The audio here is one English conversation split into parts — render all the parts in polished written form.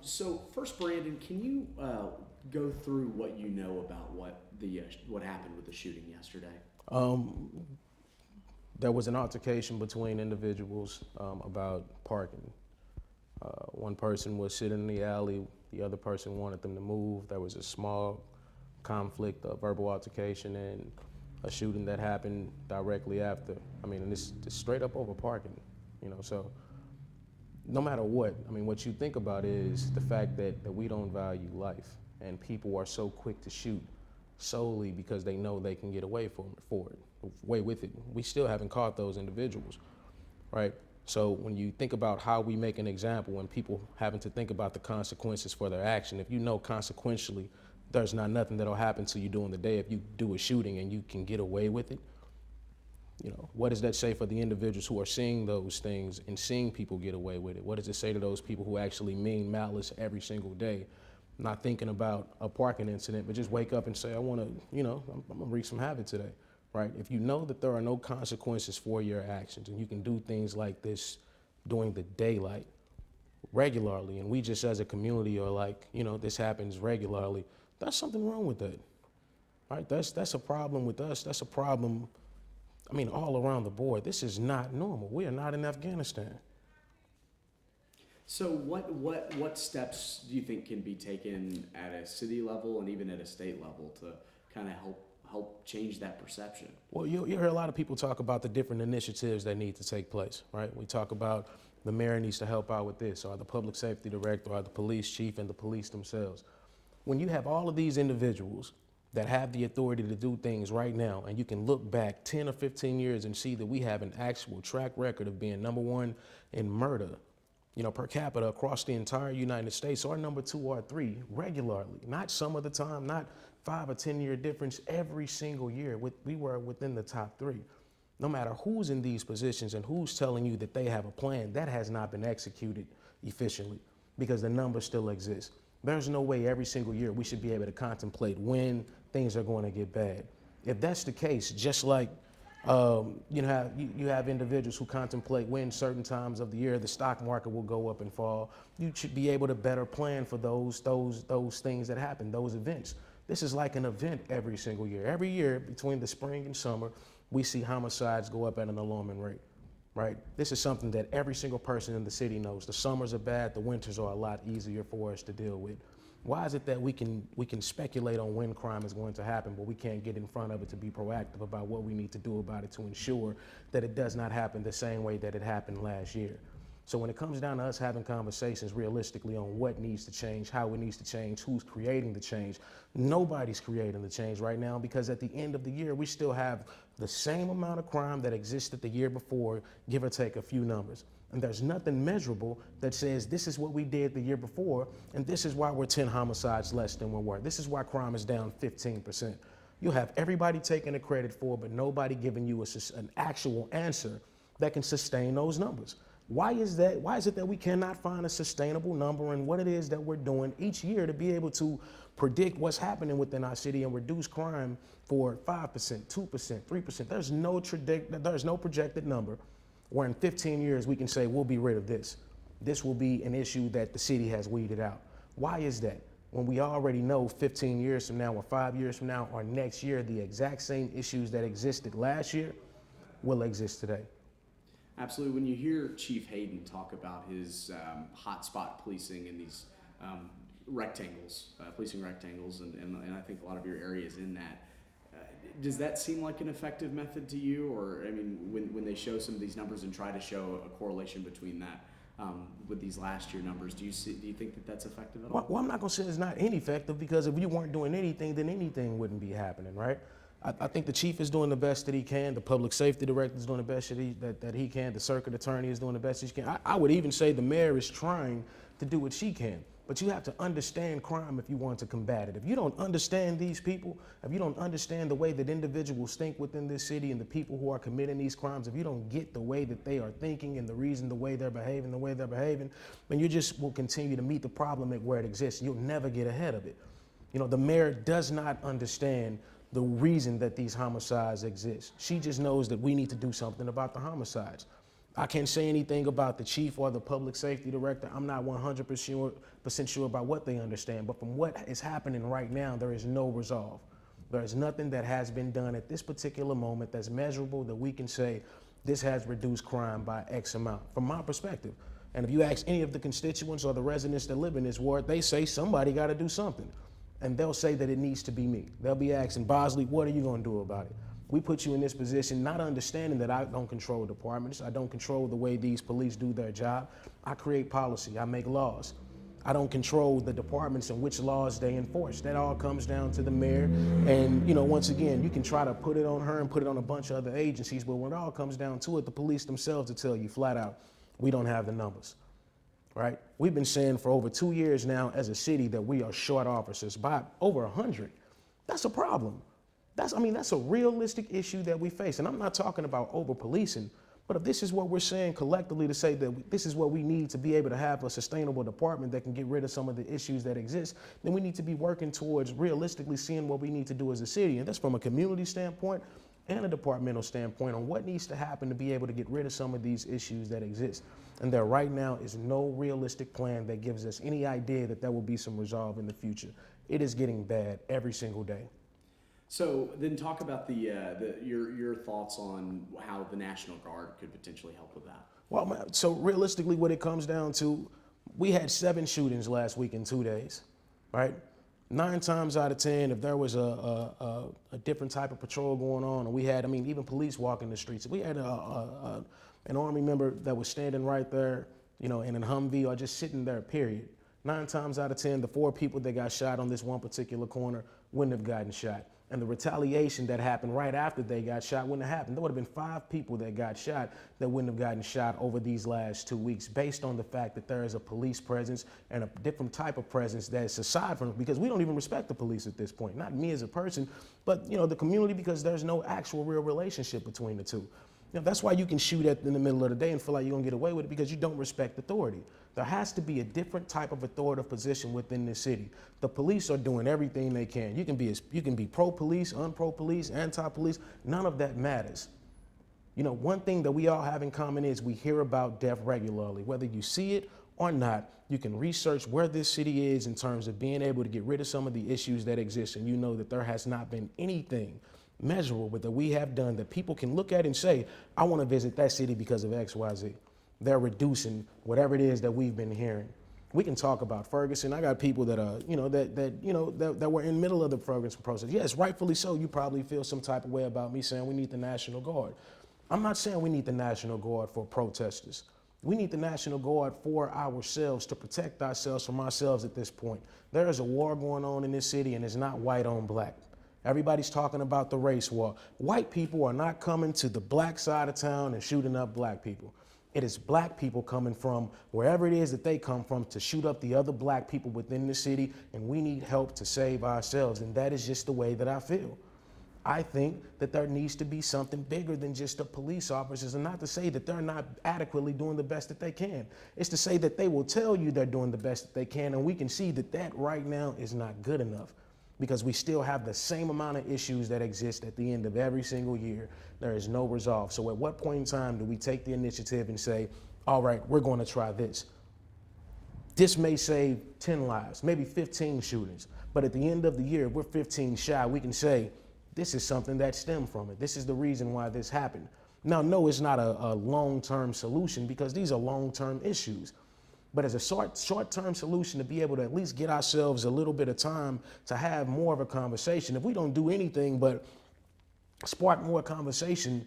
So first, Brandon, can you go through what you know about what happened with the shooting yesterday? Um, there was an altercation between individuals about parking. One person was sitting in the alley, the other person wanted them to move. There was a small conflict, a verbal altercation, and a shooting that happened directly after. I mean, and this straight up over parking, so no matter what, I mean, what you think about is the fact that we don't value life, and people are so quick to shoot solely because they know they can get away away with it. We still haven't caught those individuals, right? So when you think about how we make an example and people having to think about the consequences for their action, if you know consequentially there's not nothing that'll happen to you during the day if you do a shooting and you can get away with it, what does that say for the individuals who are seeing those things and seeing people get away with it? What does it say to those people who actually mean malice every single day, not thinking about a parking incident, but just wake up and say, I want to, I'm gonna wreak some havoc today, right? If you know that there are no consequences for your actions and you can do things like this during the daylight regularly, and we just as a community are like, this happens regularly, that's something wrong with that, right? That's a problem with us. That's a problem, I mean, all around the board. This is not normal. We are not in Afghanistan. So what steps do you think can be taken at a city level and even at a state level to kind of help change that perception? Well, you hear a lot of people talk about the different initiatives that need to take place, right? We talk about the mayor needs to help out with this, or the public safety director, or the police chief, and the police themselves. When you have all of these individuals that have the authority to do things right now, and you can look back 10 or 15 years and see that we have an actual track record of being number one in murder, per capita across the entire United States, or number 2 or 3 regularly, not some of the time, not 5 or 10 year difference, every single year. We were within the top 3. No matter who's in these positions and who's telling you that they have a plan, that has not been executed efficiently because the numbers still exist. There's no way every single year we should be able to contemplate when things are going to get bad. If that's the case, just like you have individuals who contemplate when certain times of the year the stock market will go up and fall, you should be able to better plan for those things that happen, those events. This is like an event every single year. Every year between the spring and summer, we see homicides go up at an alarming rate, right? This is something that every single person in the city knows. The summers are bad, the winters are a lot easier for us to deal with. Why is it that we can speculate on when crime is going to happen, but we can't get in front of it to be proactive about what we need to do about it to ensure that it does not happen the same way that it happened last year? So when it comes down to us having conversations realistically on what needs to change, how it needs to change, who's creating the change, nobody's creating the change right now, because at the end of the year, we still have the same amount of crime that existed the year before, give or take a few numbers. And there's nothing measurable that says this is what we did the year before, and this is why we're 10 homicides less than we were. This is why crime is down 15%. You'll have everybody taking the credit for it, but nobody giving you an actual answer that can sustain those numbers. Why is that? Why is it that we cannot find a sustainable number in what it is that we're doing each year to be able to predict what's happening within our city and reduce crime for 5%, 2%, 3%? There's no projected number where in 15 years we can say we'll be rid of this. This will be an issue that the city has weeded out. Why is that? When we already know 15 years from now or 5 years from now or next year, the exact same issues that existed last year will exist today. Absolutely. When you hear Chief Hayden talk about his hotspot policing in these policing rectangles, and I think a lot of your area is in that, does that seem like an effective method to you? Or, I mean, when they show some of these numbers and try to show a correlation between that with these last year numbers, do you think that that's effective at all? Well, I'm not going to say it's not ineffective, because if you weren't doing anything, then anything wouldn't be happening, right? I think the chief is doing the best that he can. The public safety director is doing the best that he can. The circuit attorney is doing the best he can. I would even say the mayor is trying to do what she can. But you have to understand crime if you want to combat it. If you don't understand these people, if you don't understand the way that individuals think within this city and the people who are committing these crimes, if you don't get the way that they are thinking and the reason the way they're behaving, then you just will continue to meet the problem at where it exists. You'll never get ahead of it. The mayor does not understand the reason that these homicides exist. She just knows that we need to do something about the homicides. I can't say anything about the chief or the public safety director. I'm not 100% sure about what they understand, but from what is happening right now, there is no resolve. There is nothing that has been done at this particular moment that's measurable that we can say this has reduced crime by X amount, from my perspective. And if you ask any of the constituents or the residents that live in this ward, they say somebody got to do something. And they'll say that it needs to be me. They'll be asking, Bosley, what are you going to do about it? We put you in this position not understanding that I don't control departments. I don't control the way these police do their job. I create policy. I make laws. I don't control the departments and which laws they enforce. That all comes down to the mayor. And, once again, you can try to put it on her and put it on a bunch of other agencies, but when it all comes down to it, the police themselves will tell you flat out, we don't have the numbers, right? We've been saying for over 2 years now as a city that we are short officers by over 100. That's a problem. That's a realistic issue that we face. And I'm not talking about over-policing, but if this is what we're saying collectively to say that this is what we need to be able to have a sustainable department that can get rid of some of the issues that exist, then we need to be working towards realistically seeing what we need to do as a city. And that's from a community standpoint and a departmental standpoint on what needs to happen to be able to get rid of some of these issues that exist. And there right now is no realistic plan that gives us any idea that there will be some resolve in the future. It is getting bad every single day. So then talk about your thoughts on how the National Guard could potentially help with that. Well, so realistically, what it comes down to, we had 7 shootings last week in 2 days, right? 9 times out of 10, if there was a different type of patrol going on, and we had, even police walking the streets, we had an Army member that was standing right there, in a Humvee or just sitting there, period. 9 times out of 10, the 4 people that got shot on this one particular corner wouldn't have gotten shot. And the retaliation that happened right after they got shot wouldn't have happened. There would have been 5 people that got shot that wouldn't have gotten shot over these last 2 weeks, based on the fact that there is a police presence and a different type of presence that's aside from, because we don't even respect the police at this point. Not me as a person, but the community, because there's no actual real relationship between the two. That's why you can shoot in the middle of the day and feel like you're gonna get away with it, because you don't respect authority. There has to be a different type of authoritative position within this city. The police are doing everything they can. You can be pro-police, unpro-police, anti-police. None of that matters. One thing that we all have in common is we hear about death regularly. Whether you see it or not, you can research where this city is in terms of being able to get rid of some of the issues that exist, and you know that there has not been anything measurable that we have done that people can look at and say, I want to visit that city because of X, Y, Z. They're reducing whatever it is that we've been hearing. We can talk about Ferguson. I got people that are, that were in the middle of the Ferguson process. Yes, rightfully so. You probably feel some type of way about me saying we need the National Guard. I'm not saying we need the National Guard for protesters. We need the National Guard for ourselves, to protect ourselves from ourselves at this point. There is a war going on in this city, and it's not white on black. Everybody's talking about the race war. White people are not coming to the black side of town and shooting up black people. It is black people coming from wherever it is that they come from to shoot up the other black people within the city, and we need help to save ourselves. And that is just the way that I feel. I think that there needs to be something bigger than just the police officers, and not to say that they're not adequately doing the best that they can. It's to say that they will tell you they're doing the best that they can, and we can see that that right now is not good enough, because we still have the same amount of issues that exist at the end of every single year. There is no resolve. So at what point in time do we take the initiative and say, all right, we're going to try this? This may save 10 lives, maybe 15 shootings, but at the end of the year, if we're 15 shy, we can say, this is something that stemmed from it. This is the reason why this happened. Now, no, it's not a long-term solution, because these are long-term issues. But as a short-term solution, to be able to at least get ourselves a little bit of time to have more of a conversation. If we don't do anything but spark more conversation,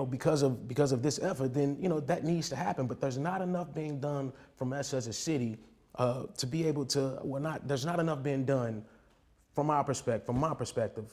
because of this effort, then, that needs to happen. But there's not enough being done from us as a city to be able to, there's not enough being done from my perspective,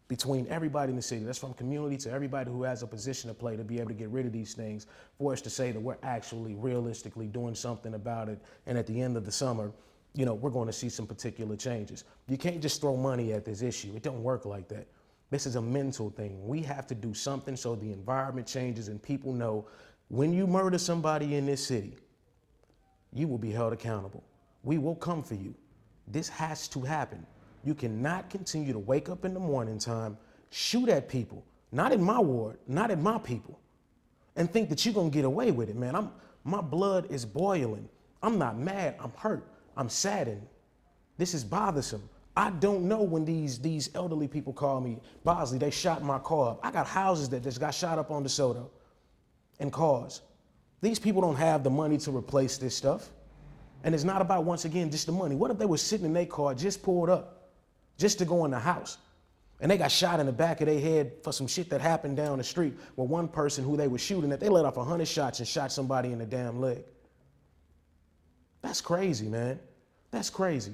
between everybody in the city. That's from community to everybody who has a position to play, to be able to get rid of these things, for us to say that we're actually realistically doing something about it. And at the end of the summer, we're going to see some particular changes. You can't just throw money at this issue. It don't work like that. This is a mental thing. We have to do something so the environment changes and people know, when you murder somebody in this city, you will be held accountable. We will come for you. This has to happen. You cannot continue to wake up in the morning time, shoot at people, not in my ward, not at my people, and think that you're gonna get away with it, man. My blood is boiling. I'm not mad, I'm hurt, I'm saddened. This is bothersome. I don't know when these elderly people call me, Bosley, they shot my car up. I got houses that just got shot up on DeSoto and cars. These people don't have the money to replace this stuff. And it's not about, once again, just the money. What if they were sitting in their car, just pulled up, just to go in the house, and they got shot in the back of their head for some shit that happened down the street with one person who they were shooting at, they let off 100 shots and shot somebody in the damn leg. That's crazy, man. That's crazy.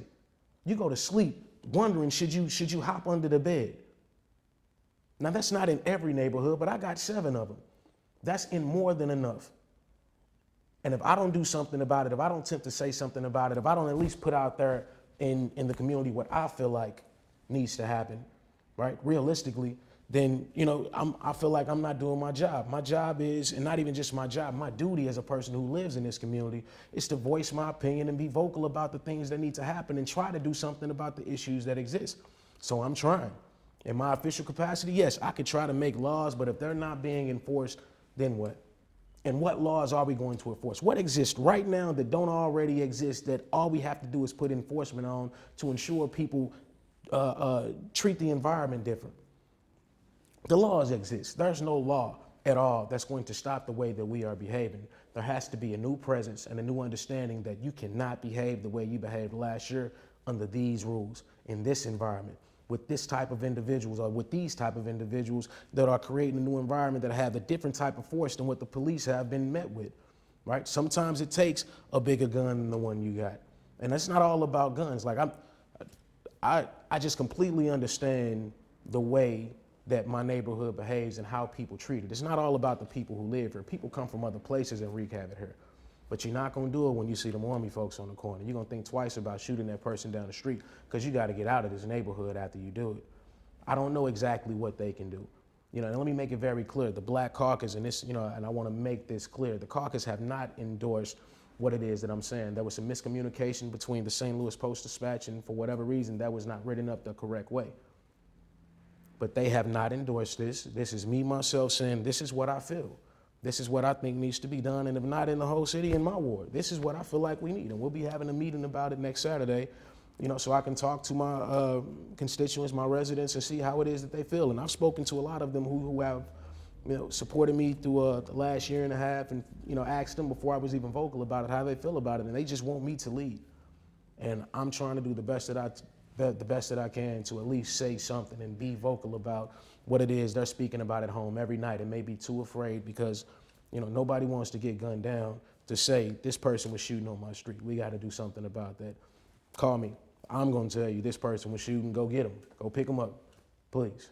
You go to sleep wondering, should you hop under the bed? Now, that's not in every neighborhood, but I got 7 of them. That's in more than enough. And if I don't do something about it, if I don't attempt to say something about it, if I don't at least put out there in the community what I feel like needs to happen, right, realistically, then, I feel like I'm not doing my job. My job is, and not even just my job, my duty as a person who lives in this community is to voice my opinion and be vocal about the things that need to happen and try to do something about the issues that exist. So I'm trying. In my official capacity, yes, I could try to make laws, but if they're not being enforced, then what? And what laws are we going to enforce? What exists right now that don't already exist that all we have to do is put enforcement on to ensure people treat the environment different? The laws exist. There's no law at all that's going to stop the way that we are behaving. There has to be a new presence and a new understanding that you cannot behave the way you behaved last year under these rules, in this environment, with this type of individuals or with these type of individuals that are creating a new environment that have a different type of force than what the police have been met with, right? Sometimes it takes a bigger gun than the one you got. And it's not all about guns. Like I just completely understand the way that my neighborhood behaves and how people treat it. It's not all about the people who live here. People come from other places and wreak havoc here. But you're not gonna do it when you see them army folks on the corner. You're gonna think twice about shooting that person down the street because you gotta get out of this neighborhood after you do it. I don't know exactly what they can do. And let me make it very clear. The Black Caucus, and this, and I wanna make this clear, the caucus have not endorsed what it is that I'm saying. There was some miscommunication between the St. Louis Post-Dispatch, and for whatever reason, that was not written up the correct way. But they have not endorsed this. This is me, myself, saying this is what I feel. This is what I think needs to be done, and if not in the whole city, in my ward. This is what I feel like we need, and we'll be having a meeting about it next Saturday, so I can talk to my constituents, my residents, and see how it is that they feel. And I've spoken to a lot of them who have, supported me through the last year and a half, and asked them before I was even vocal about it how they feel about it, and they just want me to lead. And I'm trying to do the best that I can to at least say something and be vocal about what it is they're speaking about at home every night and may be too afraid because, nobody wants to get gunned down to say this person was shooting on my street. We got to do something about that. Call me. I'm going to tell you this person was shooting. Go get him. Go pick him up, please.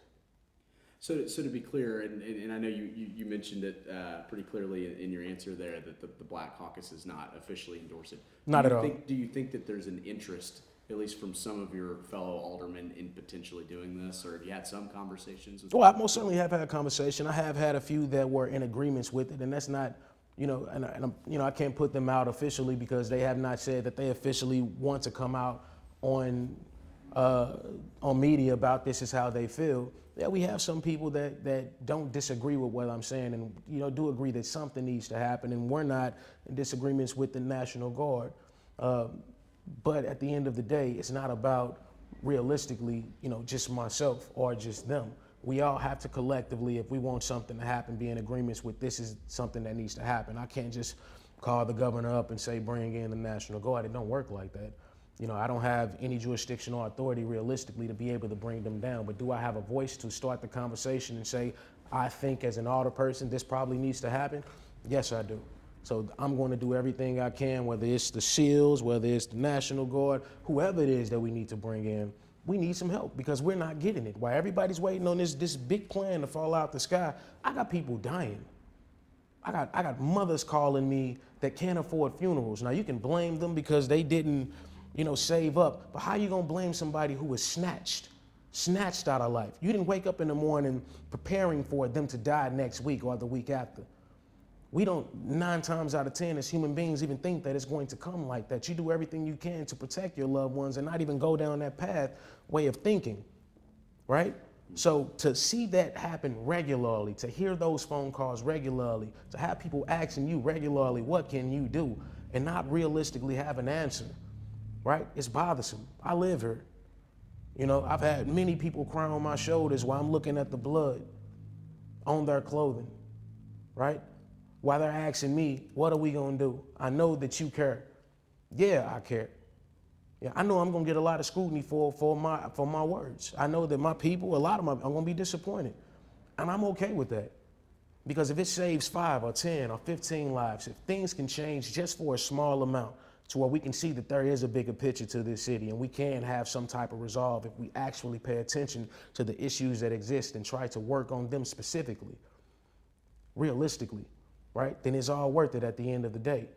So to be clear, and I know you mentioned it pretty clearly in your answer there that the Black Caucus is not officially endorsed it. Not at all. Do you think that there's an interest, at least from some of your fellow aldermen, in potentially doing this, or have you had some conversations with Well, I most certainly have had a conversation. I have had a few that were in agreements with it, and that's not, I can't put them out officially because they have not said that they officially want to come out on media about this is how they feel. Yeah, we have some people that don't disagree with what I'm saying and, do agree that something needs to happen, and we're not in disagreements with the National Guard. But at the end of the day, it's not about realistically, just myself or just them. We all have to collectively, if we want something to happen, be in agreements with this is something that needs to happen. I can't just call the governor up and say, bring in the National Guard. It don't work like that. I don't have any jurisdiction or authority realistically to be able to bring them down, but do I have a voice to start the conversation and say, I think as an alder person, this probably needs to happen? Yes, I do. So I'm going to do everything I can, whether it's the SEALs, whether it's the National Guard, whoever it is that we need to bring in, we need some help because we're not getting it. While everybody's waiting on this big plan to fall out the sky, I got people dying. I got mothers calling me that can't afford funerals. Now you can blame them because they didn't, save up, but how you gonna blame somebody who was snatched out of life? You didn't wake up in the morning preparing for them to die next week or the week after. We don't, 9 times out of 10 as human beings, even think that it's going to come like that. You do everything you can to protect your loved ones and not even go down that way of thinking, right? So to see that happen regularly, to hear those phone calls regularly, to have people asking you regularly, what can you do? And not realistically have an answer, right? It's bothersome. I live here. You know, I've had many people cry on my shoulders while I'm looking at the blood on their clothing, right? While they're asking me, what are we gonna do? I know that you care. Yeah, I care. Yeah, I know I'm gonna get a lot of scrutiny for my words. I know that my people, a lot of them, I'm gonna be disappointed. And I'm okay with that. Because if it saves 5 or 10 or 15 lives, if things can change just for a small amount to where we can see that there is a bigger picture to this city and we can have some type of resolve if we actually pay attention to the issues that exist and try to work on them specifically, realistically, right? Then it's all worth it at the end of the day.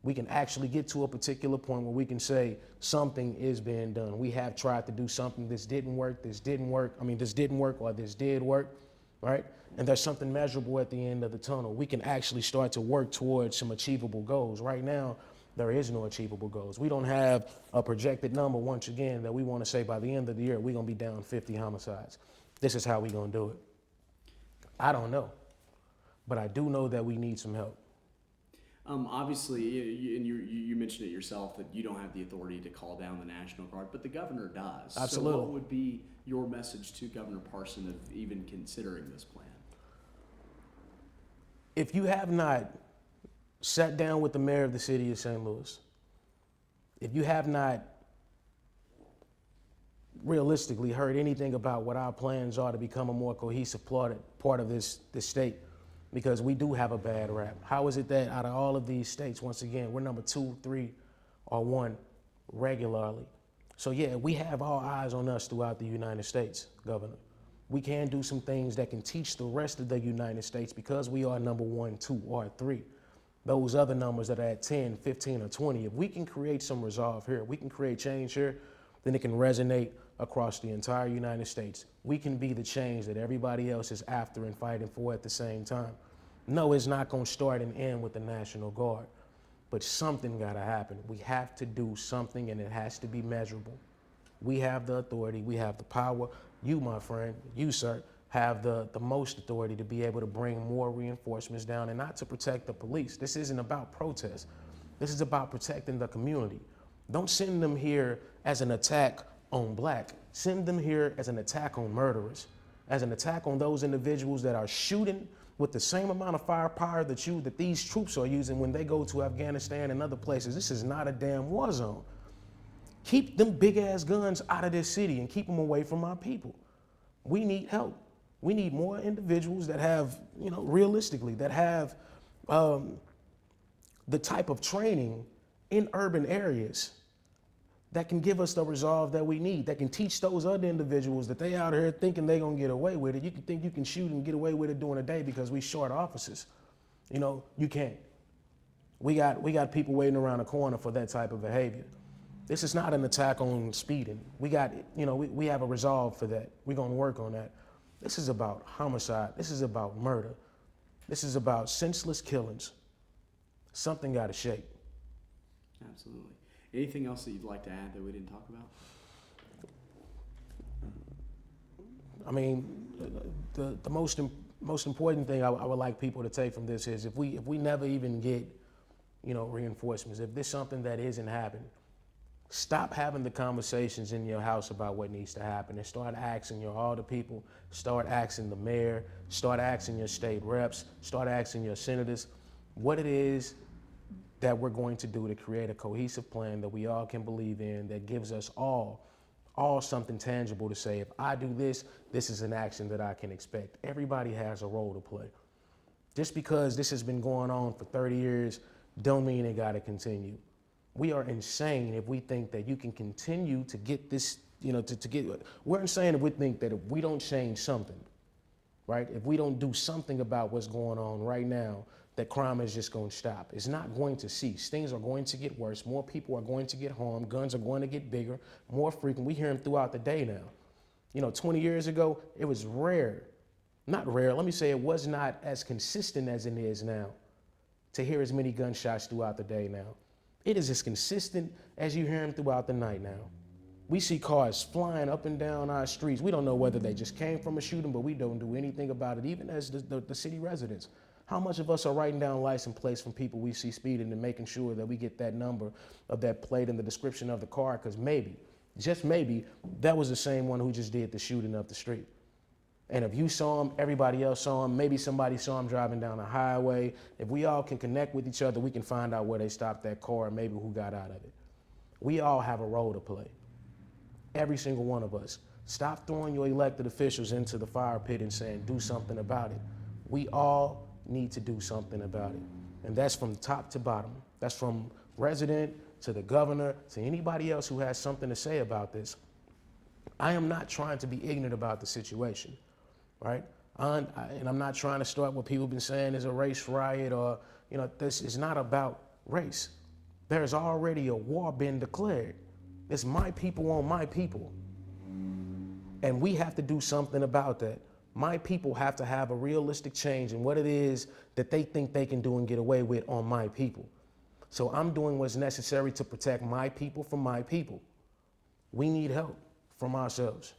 We can actually get to a particular point where we can say something is being done. We have tried to do something, this didn't work, this didn't work, or this did work, right? And there's something measurable at the end of the tunnel. We can actually start to work towards some achievable goals. Right now, there is no achievable goals. We don't have a projected number, once again, that we want to say by the end of the year, we're going to be down 50 homicides. This is how we're going to do it. I don't know, but I do know that we need some help. Obviously, you mentioned it yourself that you don't have the authority to call down the National Guard, but the governor does. Absolutely. So what would be your message to Governor Parson of even considering this plan? If you have not sat down with the mayor of the city of St. Louis, if you have not realistically heard anything about what our plans are to become a more cohesive part of this state, because we do have a bad rap. How is it that out of all of these states, once again, we're number 2, 3, or 1 regularly? So yeah, we have all eyes on us throughout the United States, Governor. We can do some things that can teach the rest of the United States because we are number 1, 2, or 3. Those other numbers that are at 10, 15, or 20, if we can create some resolve here, we can create change here, then it can resonate across the entire United States. We can be the change that everybody else is after and fighting for at the same time. No, it's not going to start and end with the National Guard, but something got to happen. We have to do something, and it has to be measurable. We have the authority, we have the power. You, my friend, you, sir, have the most authority to be able to bring more reinforcements down, and not to protect the police. This isn't about protest. This is about protecting the community. Don't send them here as an attack on black. Send them here as an attack on murderers, as an attack on those individuals that are shooting with the same amount of firepower that these troops are using when they go to Afghanistan and other places. This is not a damn war zone. Keep them big ass guns out of this city and keep them away from our people. We need help. We need more individuals that have, realistically, that have the type of training in urban areas that can give us the resolve that we need, that can teach those other individuals that they out here thinking they're gonna get away with it. You can think you can shoot and get away with it during the day because we short officers. You can't. We got people waiting around the corner for that type of behavior. This is not an attack on speeding. We have a resolve for that. We're gonna work on that. This is about homicide. This is about murder. This is about senseless killings. Something gotta shake. Absolutely. Anything else that you'd like to add that we didn't talk about? I mean, the most important thing I would like people to take from this is if we never even get, reinforcements, if there's something that isn't happening, stop having the conversations in your house about what needs to happen and start asking your alder people, start asking the mayor, start asking your state reps, start asking your senators what it is that we're going to do to create a cohesive plan that we all can believe in, that gives us all something tangible to say, if I do this, this is an action that I can expect. Everybody has a role to play. Just because this has been going on for 30 years, don't mean it gotta continue. We are insane if we think that you can continue to get this, we're insane if we think that if we don't change something, right? If we don't do something about what's going on right now, that crime is just going to stop. It's not going to cease. Things are going to get worse. More people are going to get harmed. Guns are going to get bigger, more frequent. We hear them throughout the day now. 20 years ago, it was rare. Not rare, let me say it was not as consistent as it is now to hear as many gunshots throughout the day now. It is as consistent as you hear them throughout the night now. We see cars flying up and down our streets. We don't know whether they just came from a shooting, but we don't do anything about it, even as the city residents. How much of us are writing down license plates from people we see speeding and making sure that we get that number of that plate and the description of the car? Because maybe, just maybe, that was the same one who just did the shooting up the street. And if you saw him, everybody else saw him, maybe somebody saw him driving down a highway. If we all can connect with each other, we can find out where they stopped that car and maybe who got out of it. We all have a role to play. Every single one of us. Stop throwing your elected officials into the fire pit and saying, do something about it. We all need to do something about it. And that's from top to bottom. That's from resident to the governor to anybody else who has something to say about this. I am not trying to be ignorant about the situation, right? And I'm not trying to start what people have been saying is a race riot or, this is not about race. There's already a war been declared. It's my people on my people. And we have to do something about that. My people have to have a realistic change in what it is that they think they can do and get away with on my people. So I'm doing what's necessary to protect my people from my people. We need help from ourselves.